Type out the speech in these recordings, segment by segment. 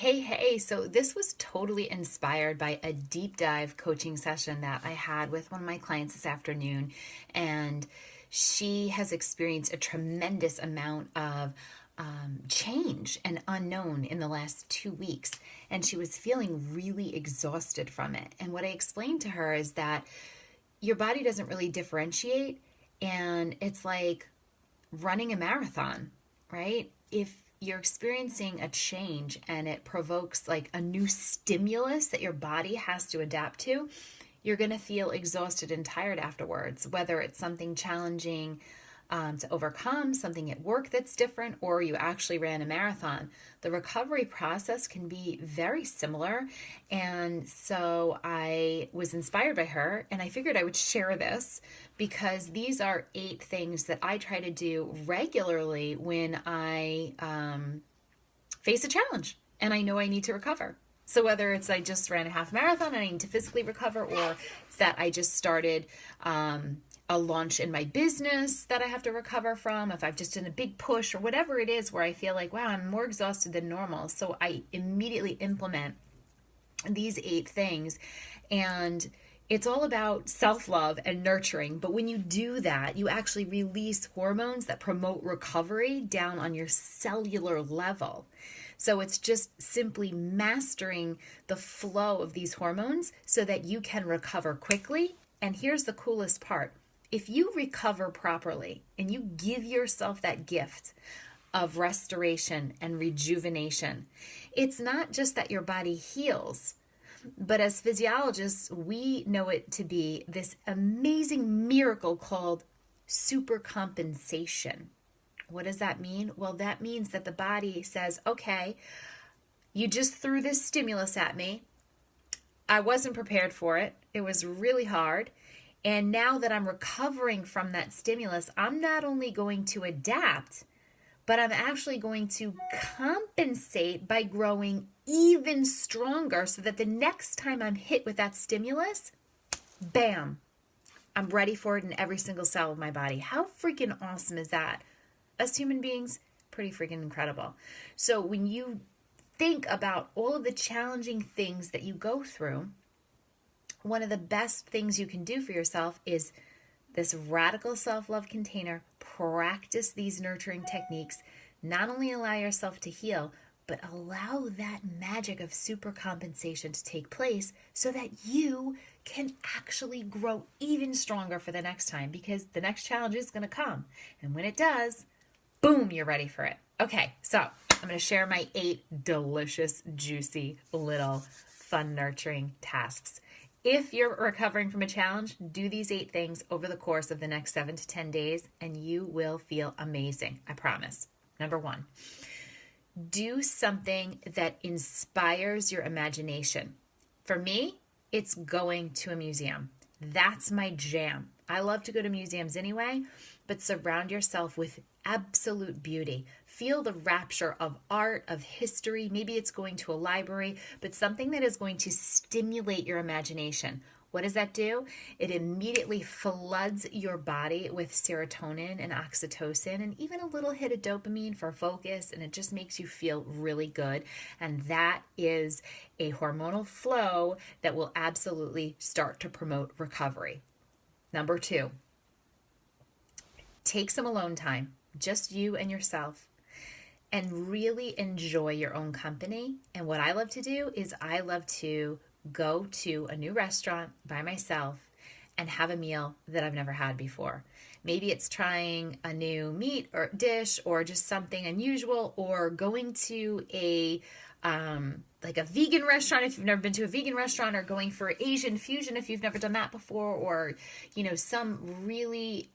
Hey. So this was totally inspired by a deep dive coaching session that I had with one of my clients this afternoon. And she has experienced a tremendous amount of change and unknown in the last 2 weeks. And she was feeling really exhausted from it. And what I explained to her is that your body doesn't really differentiate. And it's like running a marathon, right? If you're experiencing a change and it provokes like a new stimulus that your body has to adapt to, you're going to feel exhausted and tired afterwards, whether it's something challenging to overcome, something at work that's different, or you actually ran a marathon. The recovery process can be very similar. And so I was inspired by her and I figured I would share this because these are 8 things that I try to do regularly when I face a challenge and I know I need to recover. So whether it's I just ran a half marathon and I need to physically recover, or it's that I just started a launch in my business that I have to recover from, if I've just done a big push or whatever it is where I feel like, wow, I'm more exhausted than normal. So I immediately implement these 8 things. And it's all about self-love and nurturing. But when you do that, you actually release hormones that promote recovery down on your cellular level. So it's just simply mastering the flow of these hormones so that you can recover quickly. And here's the coolest part. If you recover properly and you give yourself that gift of restoration and rejuvenation, it's not just that your body heals, but as physiologists, we know it to be this amazing miracle called supercompensation. What does that mean? Well, that means that the body says, okay, you just threw this stimulus at me. I wasn't prepared for it. It was really hard. And now that I'm recovering from that stimulus, I'm not only going to adapt, but I'm actually going to compensate by growing even stronger so that the next time I'm hit with that stimulus, bam, I'm ready for it in every single cell of my body. How freaking awesome is that? Us human beings, pretty freaking incredible. So when you think about all of the challenging things that you go through, one of the best things you can do for yourself is this radical self-love container. Practice these nurturing techniques. Not only allow yourself to heal, but allow that magic of supercompensation to take place so that you can actually grow even stronger for the next time, because the next challenge is going to come. And when it does, boom, you're ready for it. Okay, so I'm going to share my 8 delicious, juicy, little fun, nurturing tasks. If you're recovering from a challenge, do these 8 things over the course of the next 7 to 10 days, and you will feel amazing. I promise. Number 1, do something that inspires your imagination. For me, it's going to a museum. That's my jam. I love to go to museums anyway, but surround yourself with absolute beauty. Feel the rapture of art, of history. Maybe it's going to a library, but something that is going to stimulate your imagination. What does that do? It immediately floods your body with serotonin and oxytocin and even a little hit of dopamine for focus, and it just makes you feel really good. And that is a hormonal flow that will absolutely start to promote recovery. Number 2, take some alone time, just you and yourself, and really enjoy your own company. And what I love to do is I love to go to a new restaurant by myself and have a meal that I've never had before. Maybe it's trying a new meat or dish or just something unusual, or going to a vegan restaurant if you've never been to a vegan restaurant, or going for Asian fusion if you've never done that before, or some really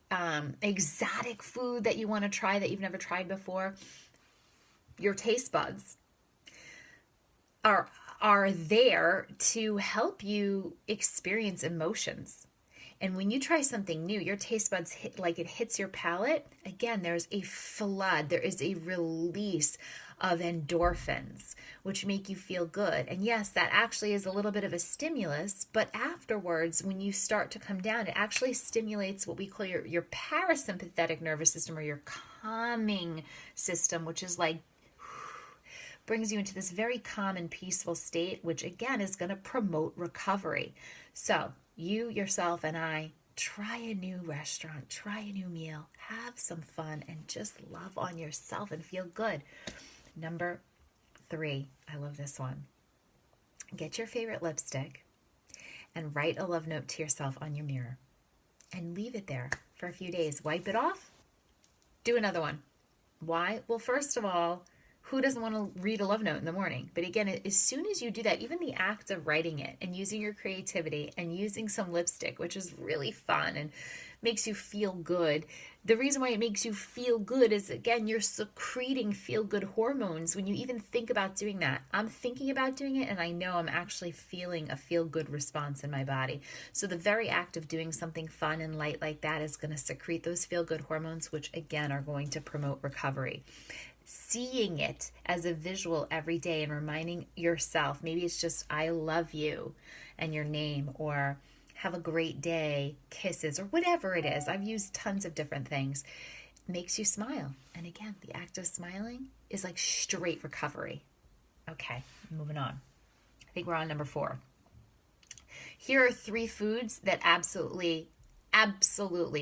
exotic food that you want to try that you've never tried before. Your taste buds are there to help you experience emotions. And when you try something new, your taste buds it hits your palate. Again, there's a flood. There is a release of endorphins, which make you feel good. And yes, that actually is a little bit of a stimulus, but afterwards, when you start to come down, it actually stimulates what we call your parasympathetic nervous system, or your calming system, which is like brings you into this very calm and peaceful state, which again is going to promote recovery. So you, yourself, and I, try a new restaurant, try a new meal, have some fun, and just love on yourself and feel good. Number 3, I love this one. Get your favorite lipstick and write a love note to yourself on your mirror and leave it there for a few days. Wipe it off, do another one. Why? Well, first of all, who doesn't want to read a love note in the morning? But again, as soon as you do that, even the act of writing it and using your creativity and using some lipstick, which is really fun and makes you feel good. The reason why it makes you feel good is, again, you're secreting feel-good hormones when you even think about doing that. I'm thinking about doing it, and I know I'm actually feeling a feel-good response in my body. So the very act of doing something fun and light like that is going to secrete those feel-good hormones, which, again, are going to promote recovery. Seeing it as a visual every day and reminding yourself, maybe it's just I love you and your name, or have a great day, kisses, or whatever it is. I've used tons of different things. Makes you smile. And again, the act of smiling is like straight recovery. Okay, moving on. I think we're on number 4. Here are 3 foods that absolutely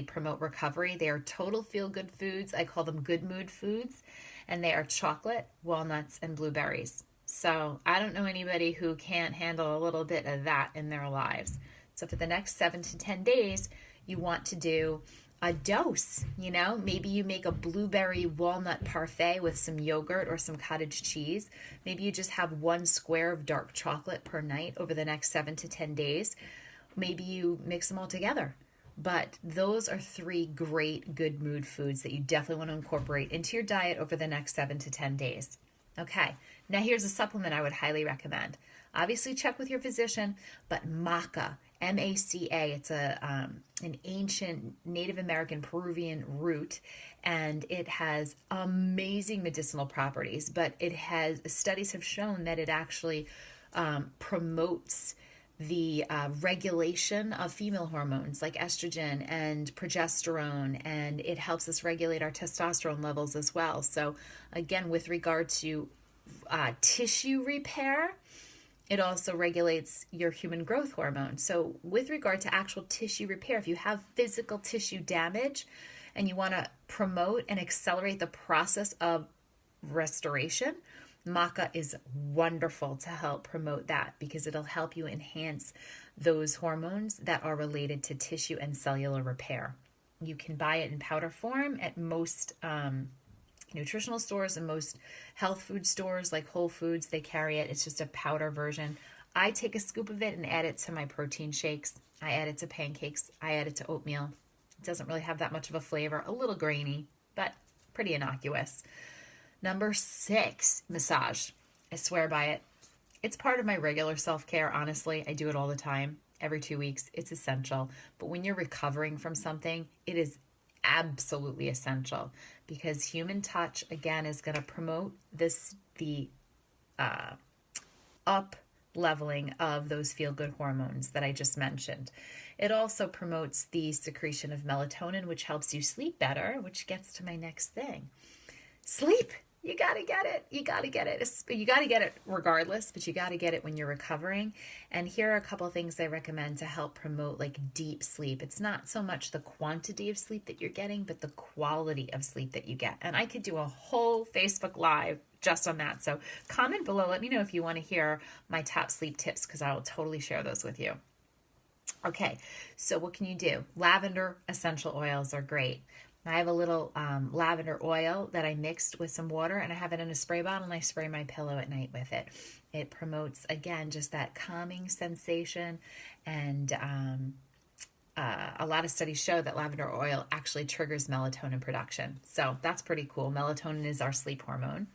promote recovery. They are total feel-good foods. I call them good mood foods. And they are chocolate, walnuts, and blueberries. So I don't know anybody who can't handle a little bit of that in their lives. So for the next 7 to 10 days, you want to do a dose. Maybe you make a blueberry walnut parfait with some yogurt or some cottage cheese. Maybe you just have 1 square of dark chocolate per night over the next 7 to 10 days. Maybe you mix them all together. But those are 3 great good mood foods that you definitely want to incorporate into your diet over the next 7 to 10 days. Okay, now here's a supplement I would highly recommend. Obviously check with your physician, but maca, M-A-C-A, it's an ancient Native American Peruvian root, and it has amazing medicinal properties, but studies have shown that it actually promotes the regulation of female hormones like estrogen and progesterone, and it helps us regulate our testosterone levels as well. So again, with regard to tissue repair, it also regulates your human growth hormone. So with regard to actual tissue repair, if you have physical tissue damage and you want to promote and accelerate the process of restoration, maca is wonderful to help promote that, because it'll help you enhance those hormones that are related to tissue and cellular repair. You can buy it in powder form at most nutritional stores and most health food stores like Whole Foods. They carry it. It's just a powder version. I take a scoop of it and add it to my protein shakes. I add it to pancakes. I add it to oatmeal. It doesn't really have that much of a flavor, a little grainy, but pretty innocuous. Number 6, massage. I swear by it. It's part of my regular self-care, honestly. I do it all the time, every 2 weeks. It's essential. But when you're recovering from something, it is absolutely essential, because human touch, again, is going to promote the up leveling of those feel-good hormones that I just mentioned. It also promotes the secretion of melatonin, which helps you sleep better, which gets to my next thing. Sleep. You got to get it. You got to get it. You got to get it regardless, but you got to get it when you're recovering. And here are a couple things I recommend to help promote like deep sleep. It's not so much the quantity of sleep that you're getting, but the quality of sleep that you get. And I could do a whole Facebook Live just on that. So comment below. Let me know if you want to hear my top sleep tips, because I will totally share those with you. Okay, so what can you do? Lavender essential oils are great. I have a little lavender oil that I mixed with some water, and I have it in a spray bottle, and I spray my pillow at night with it. It promotes, again, just that calming sensation, and a lot of studies show that lavender oil actually triggers melatonin production. So that's pretty cool. Melatonin is our sleep hormone.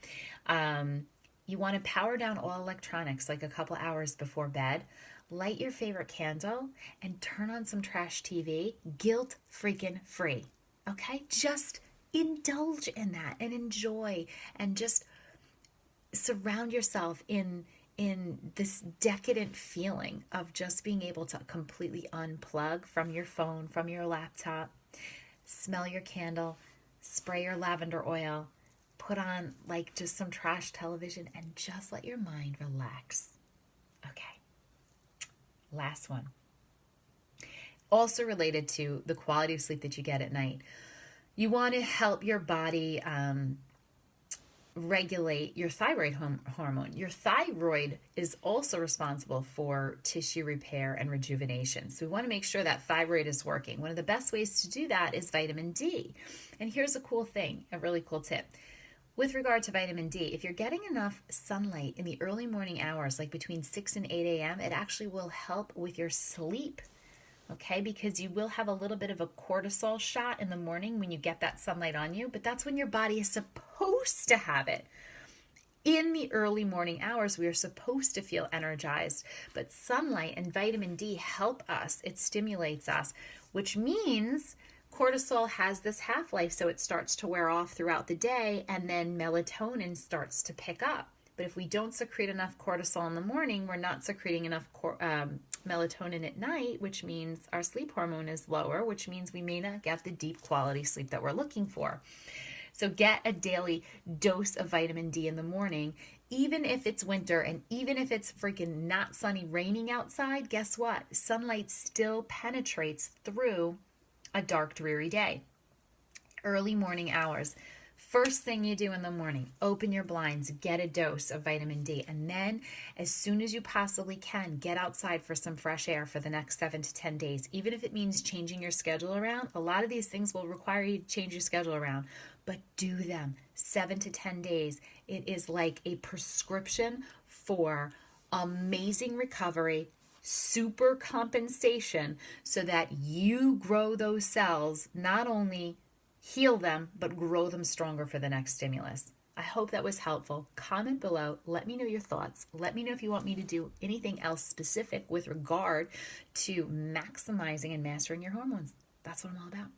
You want to power down all electronics like a couple hours before bed. Light your favorite candle and turn on some trash TV, guilt freaking free. Okay, just indulge in that and enjoy, and just surround yourself in this decadent feeling of just being able to completely unplug from your phone, from your laptop, smell your candle, spray your lavender oil, put on like just some trash television and just let your mind relax. Okay. Last one. Also related to the quality of sleep that you get at night. You want to help your body regulate your thyroid hormone. Your thyroid is also responsible for tissue repair and rejuvenation. So we want to make sure that thyroid is working. One of the best ways to do that is vitamin D. And here's a cool thing, a really cool tip. With regard to vitamin D, if you're getting enough sunlight in the early morning hours, like between 6 and 8 a.m., it actually will help with your sleep. Okay, because you will have a little bit of a cortisol shot in the morning when you get that sunlight on you, but that's when your body is supposed to have it. In the early morning hours, we are supposed to feel energized, but sunlight and vitamin D help us. It stimulates us, which means cortisol has this half-life, so it starts to wear off throughout the day, and then melatonin starts to pick up. But if we don't secrete enough cortisol in the morning, we're not secreting enough melatonin at night, which means our sleep hormone is lower, which means we may not get the deep quality sleep that we're looking for. So get a daily dose of vitamin D in the morning. Even if it's winter and even if it's freaking not sunny, raining outside, guess what? Sunlight still penetrates through a dark, dreary day. Early morning hours. First thing you do in the morning, open your blinds, get a dose of vitamin D, and then as soon as you possibly can, get outside for some fresh air for the next 7 to 10 days. Even if it means changing your schedule around, a lot of these things will require you to change your schedule around, but do them 7 to 10 days. It is like a prescription for amazing recovery, super compensation, so that you grow those cells, not only heal them, but grow them stronger for the next stimulus. I hope that was helpful. Comment below. Let me know your thoughts. Let me know if you want me to do anything else specific with regard to maximizing and mastering your hormones. That's what I'm all about.